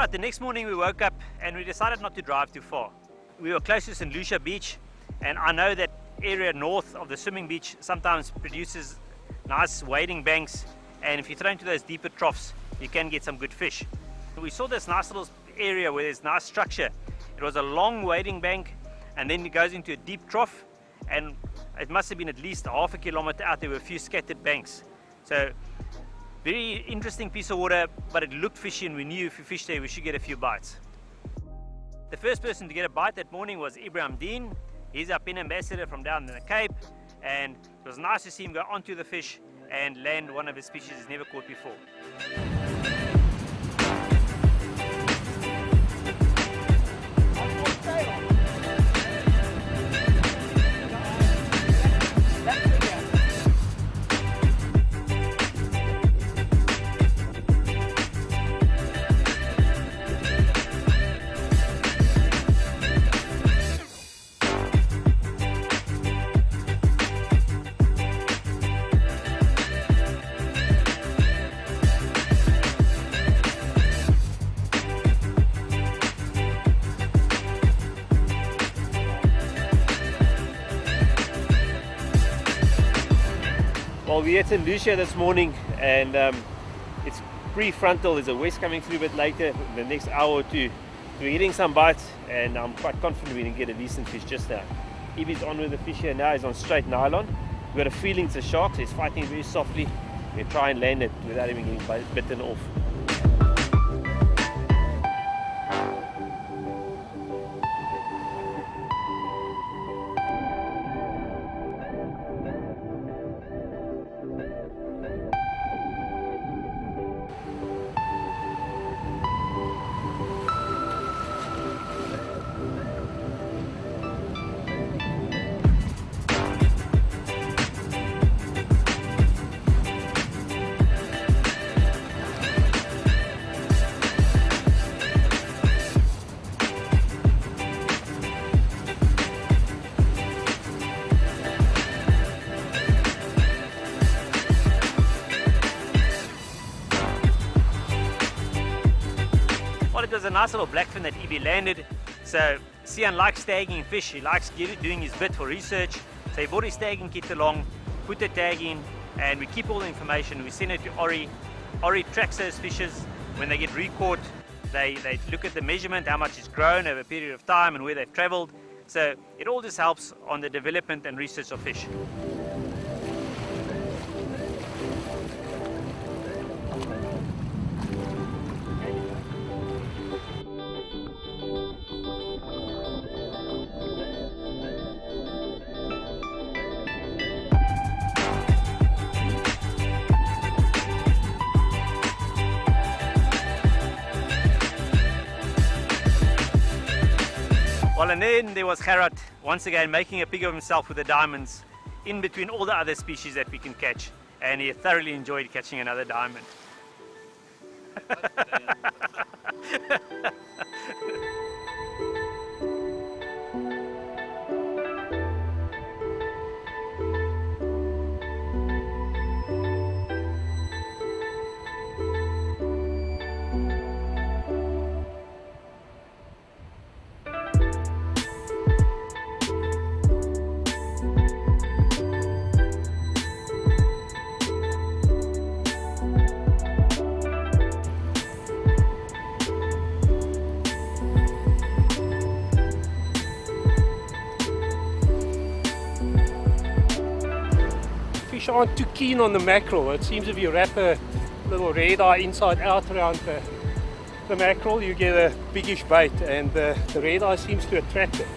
Alright, the next morning we woke up and we decided not to drive too far. We were closest in Lucia beach, and I know that area north of the swimming beach sometimes produces nice wading banks, and if you throw into those deeper troughs you can get some good fish. We saw this nice little area where there's nice structure. It was a long wading bank and then it goes into a deep trough, and it must have been at least half a kilometer out. There were a few scattered banks. So very interesting piece of water, but it looked fishy and we knew if we fished there we should get a few bites. The first person to get a bite that morning was Ibrahim Dean. He's our Penn ambassador from down in the Cape, and it was nice to see him go onto the fish and land one of his species he's never caught before. Well, we're at Lucia this morning, and it's prefrontal. There's a west coming through a bit later, the next hour or two. We're getting some bites, and I'm quite confident we can get a decent fish just now. Ibi's on with the fish here now. He's on straight nylon. We've got a feeling it's a shark, so he's fighting very softly. We'll try and land it without even getting bitten off. It was a nice little blackfin that Ibi landed. So Sian likes tagging fish, he likes doing his bit for research. So he brought his tagging kit along, put the tag in, and we keep all the information. We send it to Ori. Ori tracks those fishes. When they get recaught, they look at the measurement, how much it's grown over a period of time and where they've traveled. So it all just helps on the development and research of fish. Well, and then there was Gerard, once again making a pig of himself with the diamonds in between all the other species that we can catch, and he thoroughly enjoyed catching another diamond. Fish aren't too keen on the mackerel. It seems if you wrap a little radar inside out around the mackerel, you get a biggish bait, and the radar seems to attract it.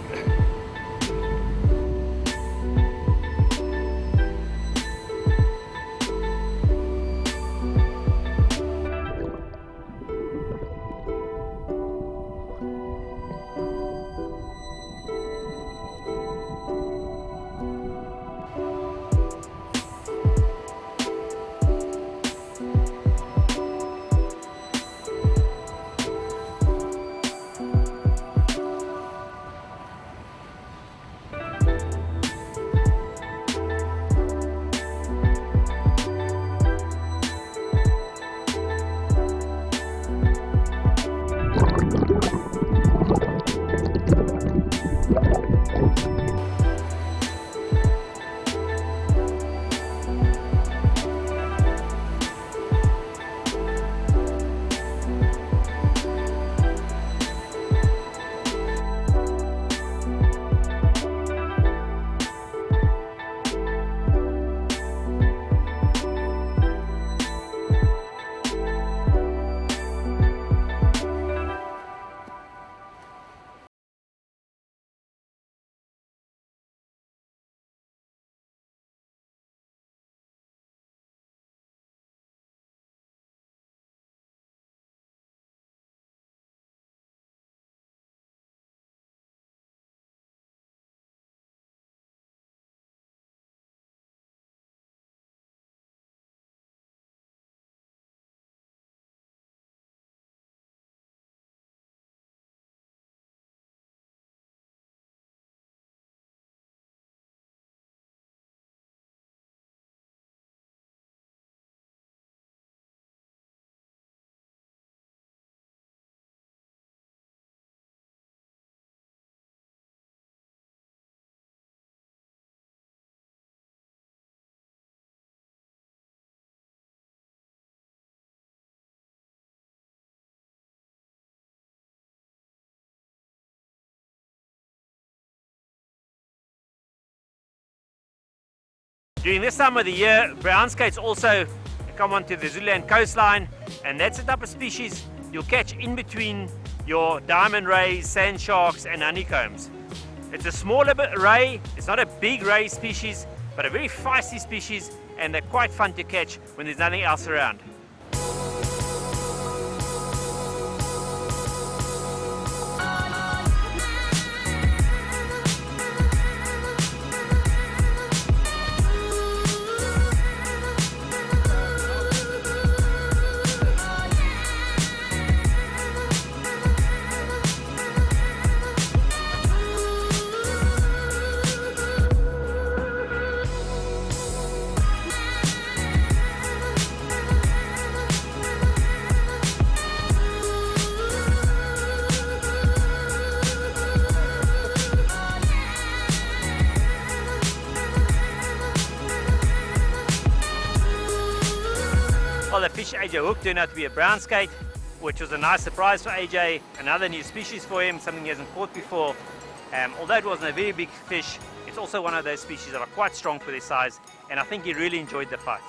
During this time of the year, brown skates also come onto the Zululand coastline, and that's the type of species you'll catch in between your diamond rays, sand sharks and honeycombs. It's a smaller ray, it's not a big ray species, but a very feisty species, and they're quite fun to catch when there's nothing else around. Well, the fish AJ hooked turned out to be a brown skate, which was a nice surprise for AJ, another new species for him, something he hasn't caught before. Although it wasn't a very big fish, it's also one of those species that are quite strong for their size, and I think he really enjoyed the fight.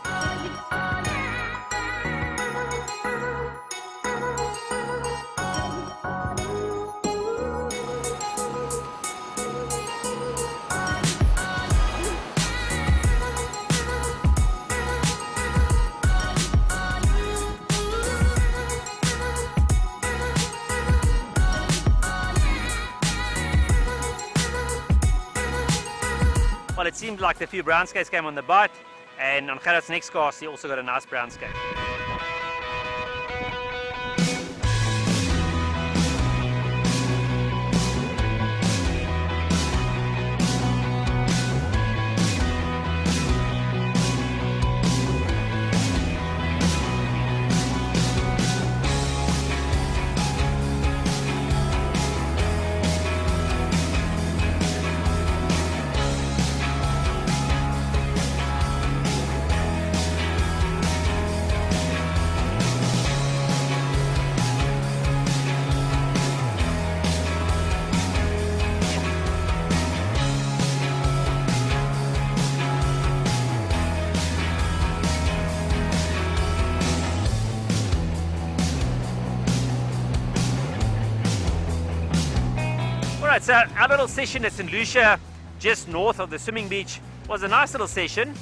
Well, it seemed like the few brown skates came on the bite, and on Gerard's next cast he also got a nice brown skate. Alright, so our little session at St. Lucia, just north of the swimming beach, was a nice little session.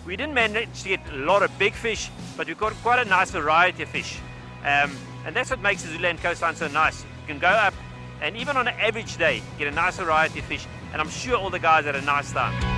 We didn't manage to get a lot of big fish, but we got quite a nice variety of fish. And that's what makes the Zululand coastline so nice. You can go up and even on an average day, get a nice variety of fish, and I'm sure all the guys had a nice time.